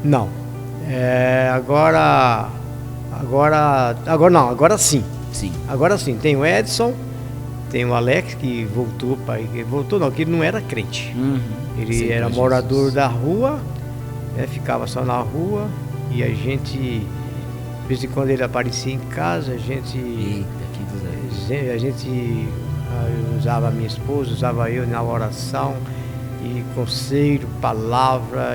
Não. Agora sim. Sim. Agora sim. Tem o Edson, tem o Alex que voltou para a igreja. Voltou não, que ele não era crente. Uhum. Ele Sim, era morador da rua, ficava só na rua e a gente, de vez em quando ele aparecia em casa, Eita, que desafio. a gente usava a minha esposa, usava eu na oração e conselho, palavra,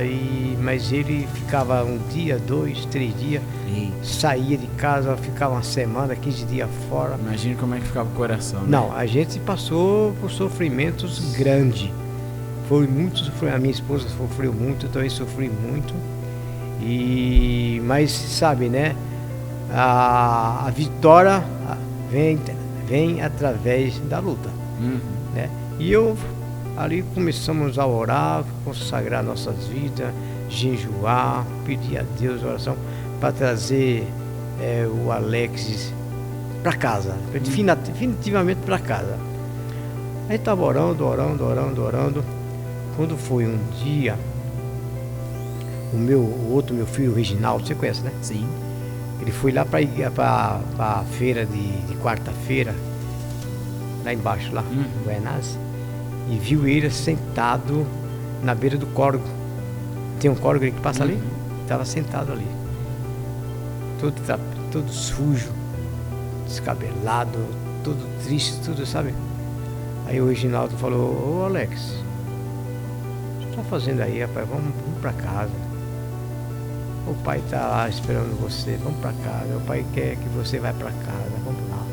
mas ele ficava um dia, 2, 3 dias, saía de casa, ficava uma semana, 15 dias fora. Imagina como é que ficava o coração, né? Não, a gente passou por sofrimentos grandes. Foi muito sofrimento. A minha esposa sofreu muito, eu também sofri muito. Mas sabe, né? A vitória vem através da luta, né? E eu ali começamos a orar, consagrar nossas vidas, jejuar, pedir a Deus oração para trazer o Alex para casa, definitivamente para casa. Aí estava orando. Quando foi um dia, o outro meu filho, o Reginaldo, você conhece, né? Sim. Ele foi lá para a feira de quarta-feira, lá embaixo, lá, em Guaianazes, e viu ele sentado na beira do córrego. Tem um córrego que passa ali? Estava sentado ali, todo sujo, descabelado, todo triste, tudo, sabe? Aí o Reginaldo falou: ô Alex, o que você está fazendo aí, rapaz? Vamos para casa. O pai está lá esperando você, vamos para casa. O pai quer que você vá para casa, vamos lá.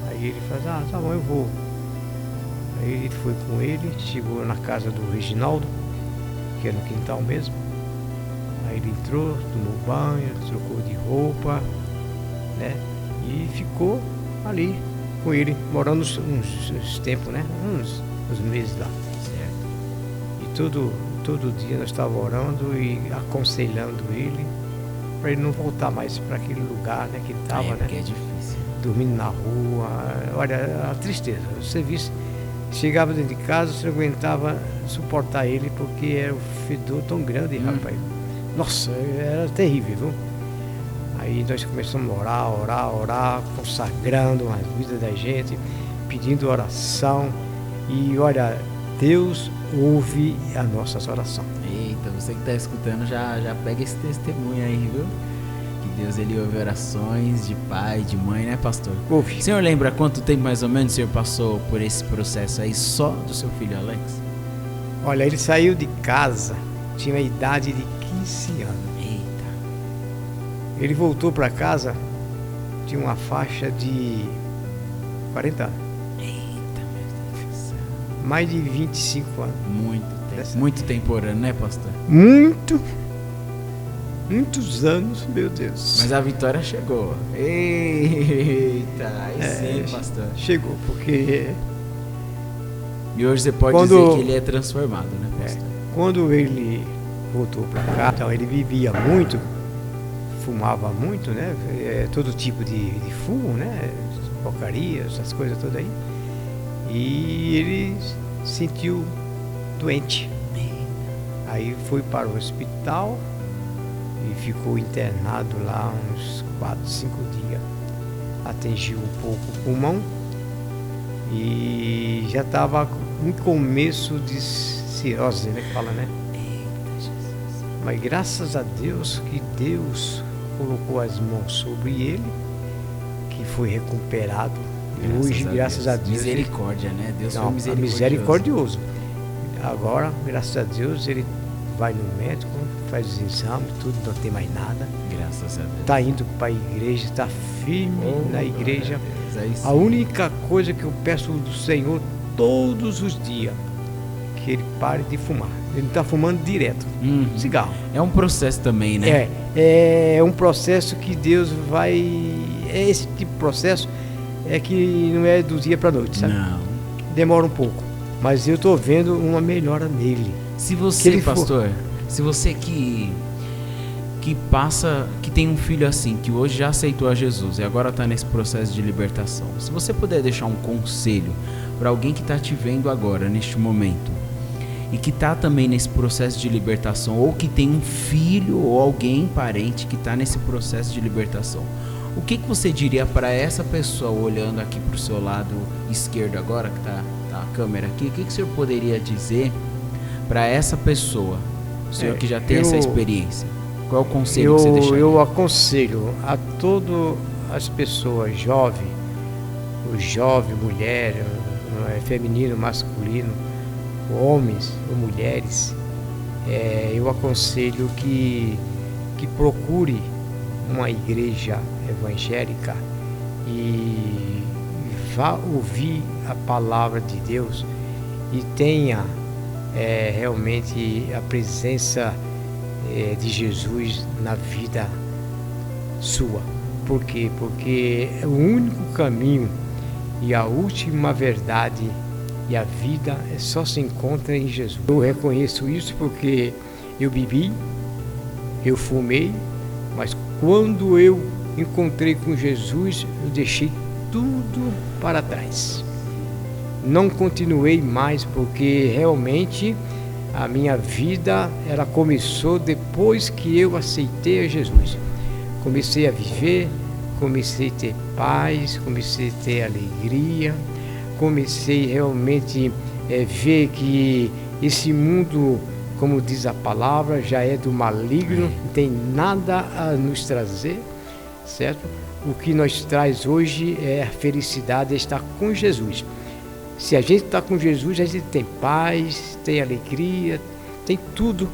Aí ele falou: tá bom, eu vou. Aí ele foi com ele, chegou na casa do Reginaldo, que é no quintal mesmo. Aí ele entrou, tomou banho, trocou de roupa, né? E ficou ali com ele, morando uns tempos, né? Uns meses lá. Certo. E todo dia nós estávamos orando e aconselhando ele para ele não voltar mais para aquele lugar, né, que ele estava, né? Porque é difícil. Dormindo na rua. Olha a tristeza. Você visse, chegava dentro de casa, você não aguentava suportar ele porque era um fedor tão grande, rapaz. Nossa, era terrível, viu? Aí nós começamos a orar, consagrando a vida da gente, pedindo oração. E olha, Deus ouve as nossas orações. Eita, você que está escutando já pega esse testemunho aí, viu? Que Deus, ele ouve orações de pai, de mãe, né, pastor? Ouve. O senhor lembra quanto tempo mais ou menos o senhor passou por esse processo aí só do seu filho Alex? Olha, ele saiu de casa, tinha a idade de 15 anos. Eita. Ele voltou para casa, tinha uma faixa de 40 anos. Eita, meu Deus do céu. Mais de 25 anos. Muito tempo. Muito temporâneo, né, pastor? Muitos anos, meu Deus. Mas a vitória chegou. Eita, aí sim, pastor. Chegou, porque E hoje você pode dizer que ele é transformado, né, pastor? Quando ele voltou para cá, então ele bebia muito, fumava muito, né? Todo tipo de fumo, né? Porcaria, essas coisas todas aí. E ele se sentiu doente. Aí foi para o hospital e ficou internado lá uns 4, 5 dias. Atingiu um pouco o pulmão e já estava em começo de cirrose, né, que fala, né? Eita, Jesus. Mas graças a Deus que Deus colocou as mãos sobre ele, que foi recuperado. E hoje, graças a Deus, misericórdia, né? Deus foi misericordioso. Agora, graças a Deus, ele vai no médico, faz os exames, tudo, não tem mais nada. Graças a Deus. Está indo para a igreja, está firme na igreja. Deus, a única coisa que eu peço do Senhor todos os dias, que ele pare de fumar. Ele está fumando direto, cigarro. É um processo também, né? É um processo que Deus vai... Esse tipo de processo é que não é do dia para a noite, sabe? Não. Demora um pouco, mas eu estou vendo uma melhora nele. Se você, pastor, se você que passa, que tem um filho assim, que hoje já aceitou a Jesus e agora está nesse processo de libertação, se você puder deixar um conselho para alguém que está te vendo agora, neste momento, e que está também nesse processo de libertação, ou que tem um filho ou alguém parente que está nesse processo de libertação, o que você diria para essa pessoa, olhando aqui para o seu lado esquerdo agora, que está a câmera aqui, o que o senhor poderia dizer para essa pessoa O senhor que já tem essa experiência. Qual é o conselho que você deixaria? Eu aconselho a todas as pessoas jovens, o jovem, mulher, feminino, masculino, homens ou mulheres, eu aconselho que procure uma igreja evangélica e vá ouvir a palavra de Deus e tenha realmente a presença de Jesus na vida sua. Por quê? Porque é o único caminho e a última verdade e a vida só se encontra em Jesus. Eu reconheço isso porque eu bebi, eu fumei, mas quando eu encontrei com Jesus, eu deixei tudo para trás. Não continuei mais porque realmente a minha vida ela começou depois que eu aceitei a Jesus. Comecei a viver, comecei a ter paz, comecei a ter alegria, comecei realmente a ver que esse mundo, como diz a palavra, já é do maligno, não tem nada a nos trazer, certo? O que nos traz hoje é a felicidade, é estar com Jesus. Se a gente está com Jesus, a gente tem paz, tem alegria, tem tudo,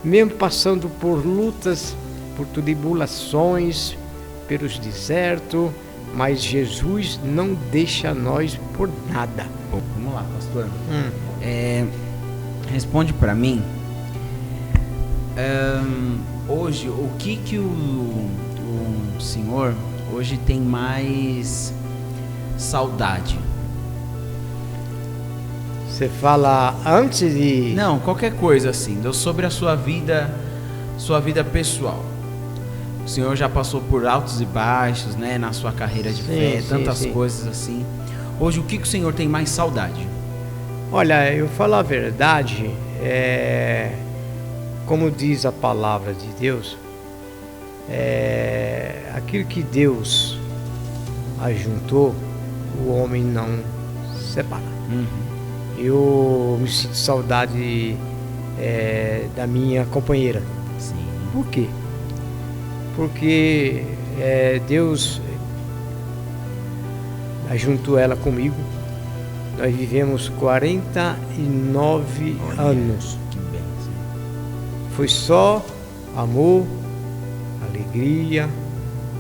mesmo passando por lutas, por tribulações, pelos desertos, mas Jesus não deixa nós por nada. Bom, vamos lá, pastor. Responde para mim. Hoje, o que o senhor hoje tem mais saudade? Você fala antes de... Não, qualquer coisa assim, sobre a sua vida pessoal. O senhor já passou por altos e baixos, né, na sua carreira de fé, tantas coisas assim. Hoje, o que o senhor tem mais saudade? Olha, eu falo a verdade, como diz a palavra de Deus, aquilo que Deus ajuntou, o homem não separa. Eu me sinto saudade da minha companheira. Sim. Por quê? Porque Deus ajuntou ela comigo. Nós vivemos 49 anos. Que bênção. Foi só amor, alegria,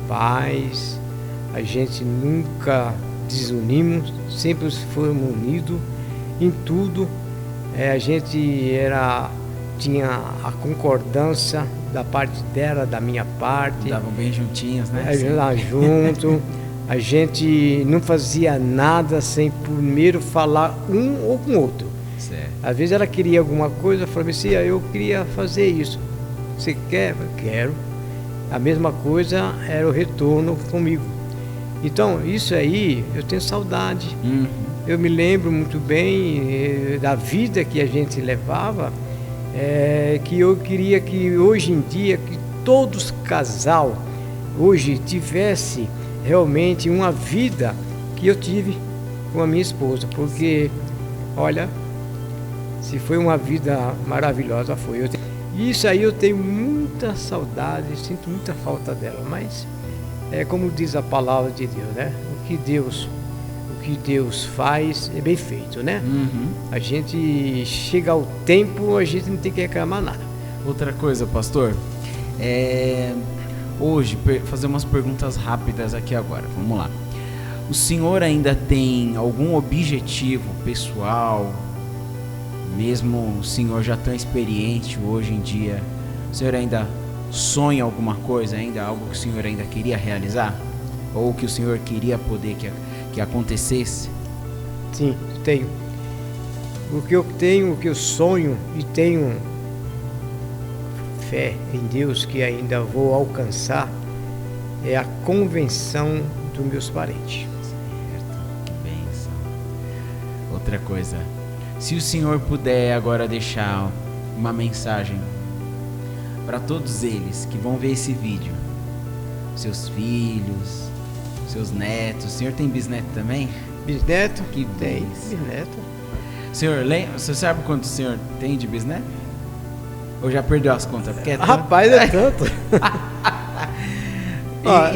paz. A gente nunca desunimos, sempre fomos unidos em tudo. A gente tinha a concordância da parte dela, da minha parte. Estavam bem juntinhos, né? Lá junto. A gente não fazia nada sem primeiro falar um ou com o outro. Certo. Às vezes ela queria alguma coisa, eu falava assim, eu queria fazer isso. Você quer? Eu quero. A mesma coisa era o retorno comigo. Então, isso aí, eu tenho saudade. Eu me lembro muito bem da vida que a gente levava, que eu queria que hoje em dia, que todos casal hoje tivesse realmente uma vida que eu tive com a minha esposa, porque, olha, se foi uma vida maravilhosa, foi. Isso aí eu tenho muita saudade, sinto muita falta dela, mas é como diz a palavra de Deus, né? O que Deus faz é bem feito, né? A gente chega ao tempo, a gente não tem que reclamar nada. Outra coisa, pastor, hoje, fazer umas perguntas rápidas aqui agora, vamos lá. O senhor ainda tem algum objetivo pessoal, mesmo o senhor já tão experiente hoje em dia, o senhor ainda sonha alguma coisa ainda, algo que o senhor ainda queria realizar? Ou que o senhor queria poder que acontecesse? Sim, tenho. O que eu tenho, o que eu sonho e tenho fé em Deus que ainda vou alcançar é a convenção dos meus parentes. Certo, que bênção. Outra coisa, se o senhor puder agora deixar uma mensagem para todos eles que vão ver esse vídeo, seus filhos, seus netos. O senhor tem bisneto também? Bisneto? Que tem, bênção. bisneto. Senhor, você sabe quanto o senhor tem de bisneto? Ou já perdeu as contas? Porque é tanto. Rapaz, é tanto.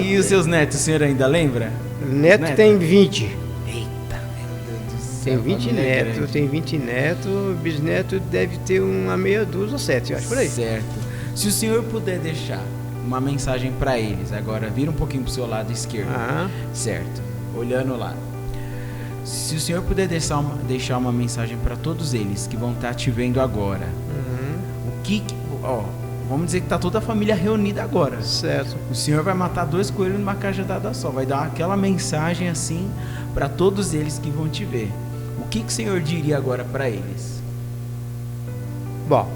E os seus netos, o senhor ainda lembra? Neto tem 20. Eita, meu Deus do céu. Tem 20 família é netos, grande. tem 20 netos, bisneto deve ter uma meia dúzia ou 7, eu acho por aí. Certo. Se o senhor puder deixar uma mensagem para eles, agora vira um pouquinho pro seu lado esquerdo. Ah, Certo. Olhando lá. Se o senhor puder deixar uma mensagem para todos eles que vão estar te vendo agora, o que, ó, vamos dizer que tá toda a família reunida agora. certo. O senhor vai matar 2 coelhos numa cajadada só, vai dar aquela mensagem assim para todos eles que vão te ver. O que o senhor diria agora para eles? Bom,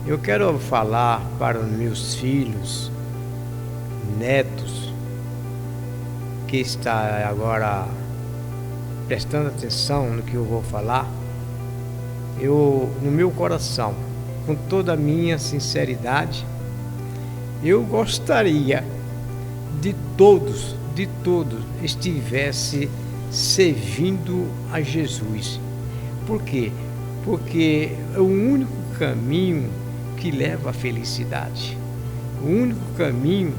eu quero falar para os meus filhos, netos, que está agora prestando atenção no que eu vou falar. Eu, no meu coração, com toda a minha sinceridade, eu gostaria de todos estivesse servindo a Jesus. Por quê? Porque é o único caminho que leva à felicidade, o único caminho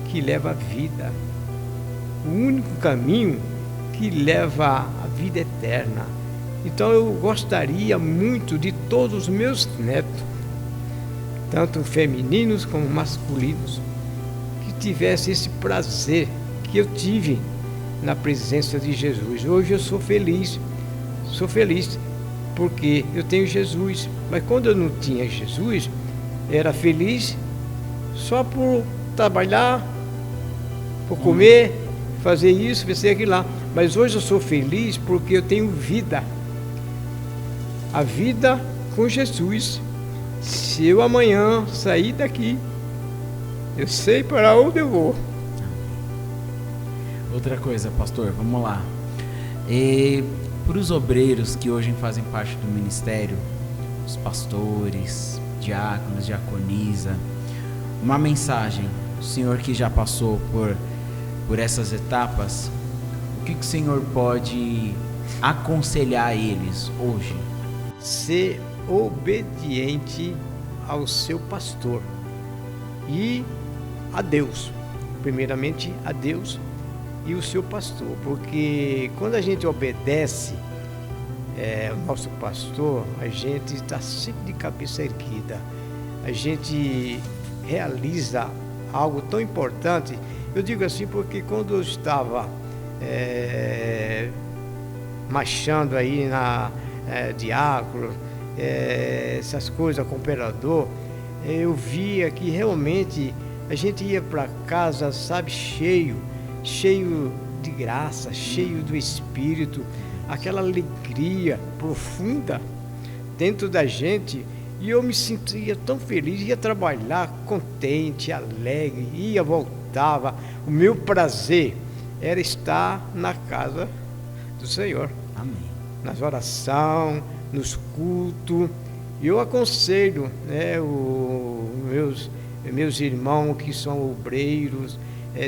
que leva à vida, o único caminho que leva à vida eterna. Então eu gostaria muito de todos os meus netos, tanto femininos como masculinos, que tivessem esse prazer que eu tive na presença de Jesus. Hoje eu sou feliz porque eu tenho Jesus, mas quando eu não tinha Jesus, era feliz só por trabalhar, por comer, fazer isso, fazer aquilo lá. Mas hoje eu sou feliz porque eu tenho vida, a vida com Jesus. Se eu amanhã sair daqui, eu sei para onde eu vou. Outra coisa, pastor, vamos lá. Para os obreiros que hoje fazem parte do ministério, os pastores, diáconos, diaconisa, uma mensagem, o senhor que já passou por essas etapas, o que o senhor pode aconselhar a eles hoje? Ser obediente ao seu pastor e a Deus, primeiramente a Deus e o seu pastor, porque quando a gente obedece o nosso pastor, a gente está sempre de cabeça erguida, a gente realiza algo tão importante. Eu digo assim porque quando eu estava marchando aí na diácono, essas coisas com o operador, eu via que realmente a gente ia para casa, sabe, cheio de graça, cheio do Espírito, aquela alegria profunda dentro da gente, e eu me sentia tão feliz, ia trabalhar contente, alegre, ia, voltava. O meu prazer era estar na casa do Senhor. Amém. Nas orações, nos cultos. E eu aconselho, né, meus irmãos que são obreiros,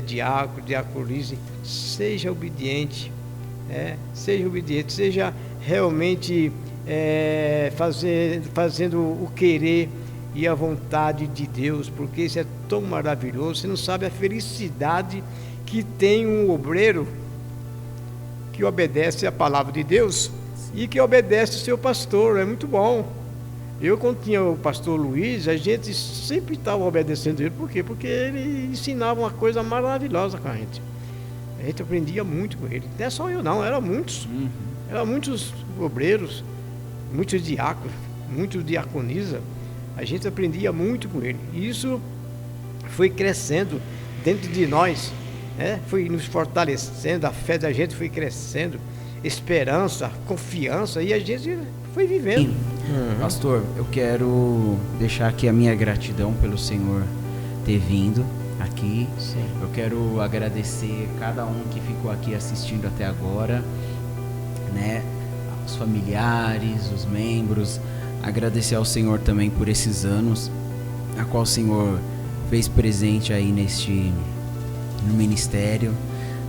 diácono, diaconisa, seja obediente, seja realmente fazendo o querer e a vontade de Deus, porque isso é tão maravilhoso. Você não sabe a felicidade que tem um obreiro que obedece a palavra de Deus e que obedece o seu pastor. É muito bom. Eu, quando tinha o pastor Luiz, a gente sempre estava obedecendo ele. Por quê? Porque ele ensinava uma coisa maravilhosa com a gente. A gente aprendia muito com ele. Não é só eu não, eram muitos. Eram muitos obreiros, muitos diáconos, muitos diaconisa. A gente aprendia muito com ele. E isso foi crescendo dentro de nós, né? Foi nos fortalecendo, a fé da gente foi crescendo, esperança, confiança, e a gente foi vivendo. Pastor, eu quero deixar aqui a minha gratidão pelo senhor ter vindo aqui. Sim. Eu quero agradecer cada um que ficou aqui assistindo até agora, né? Os familiares, os membros. Agradecer ao Senhor também por esses anos a qual o Senhor fez presente aí no ministério,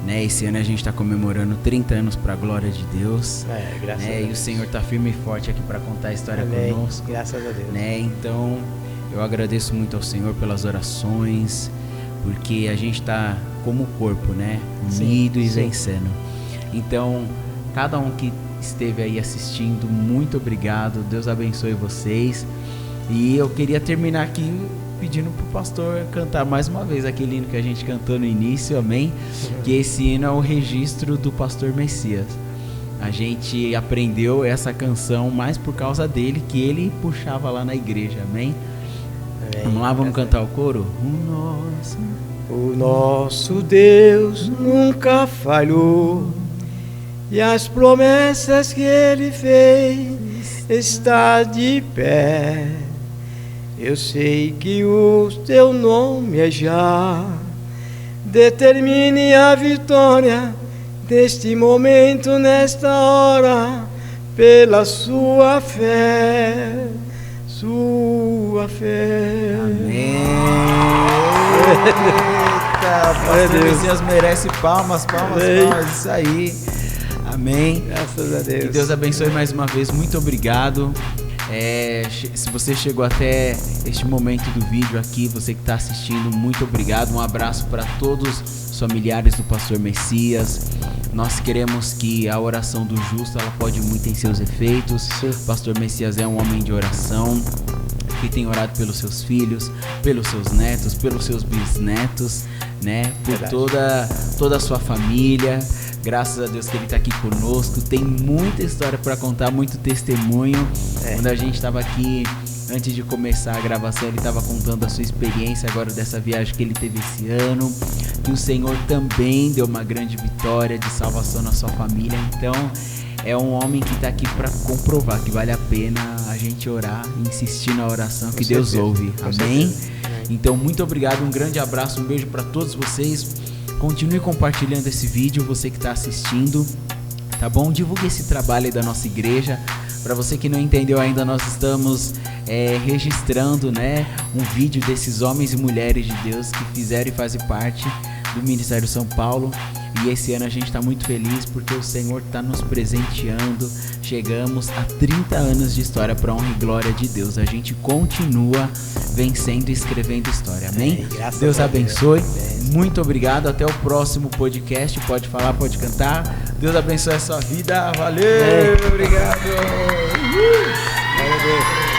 né? Esse ano a gente está comemorando 30 anos para a glória de Deus, Graças a né? Deus. E o Senhor está firme e forte aqui para contar a história Amém. conosco, Graças a Deus. né? Então Eu agradeço muito ao Senhor pelas orações, porque a gente está como corpo, né? Unido e vencendo. Então, cada um que esteve aí assistindo, muito obrigado. Deus abençoe vocês. E eu queria terminar aqui pedindo pro pastor cantar mais uma vez aquele hino que a gente cantou no início, amém? Que esse hino é o registro do pastor Messias. A gente aprendeu essa canção mais por causa dele, que ele puxava lá na igreja, amém? Vamos lá, vamos cantar o coro? O nosso Deus nunca falhou, e as promessas que Ele fez está de pé. Eu sei que o teu nome é já, determine a vitória deste momento, nesta hora, pela sua fé. Sua fé. Amém. Eita, pastor Messias merece palmas, isso aí. Amém. Graças a Deus. Que Deus abençoe mais uma vez. Muito obrigado. Se você chegou até este momento do vídeo aqui, você que está assistindo, muito obrigado. Um abraço para todos os familiares do pastor Messias. Nós queremos que a oração do justo, ela pode muito em seus efeitos. Sim. O pastor Messias é um homem de oração, que tem orado pelos seus filhos, pelos seus netos, pelos seus bisnetos, né? Por toda a sua família. Graças a Deus que ele está aqui conosco. Tem muita história para contar, muito testemunho. Quando a gente estava aqui, antes de começar a gravação, ele estava contando a sua experiência agora dessa viagem que ele teve esse ano. Que o Senhor também deu uma grande vitória de salvação na sua família. Então, é um homem que está aqui para comprovar que vale a pena a gente orar, insistir na oração, que Deus ouve. Amém? Então, muito obrigado, um grande abraço, um beijo para todos vocês. Continue compartilhando esse vídeo, você que está assistindo, tá bom? Divulgue esse trabalho aí da nossa igreja. Para você que não entendeu ainda, nós estamos registrando, né, um vídeo desses homens e mulheres de Deus que fizeram e fazem parte do Ministério São Paulo. E esse ano a gente está muito feliz porque o Senhor está nos presenteando. Chegamos a 30 anos de história para honra e glória de Deus. A gente continua vencendo e escrevendo história, amém? Deus abençoe. Muito obrigado, até o próximo podcast. Pode falar, pode cantar. Deus abençoe a sua vida. Valeu, obrigado. Valeu.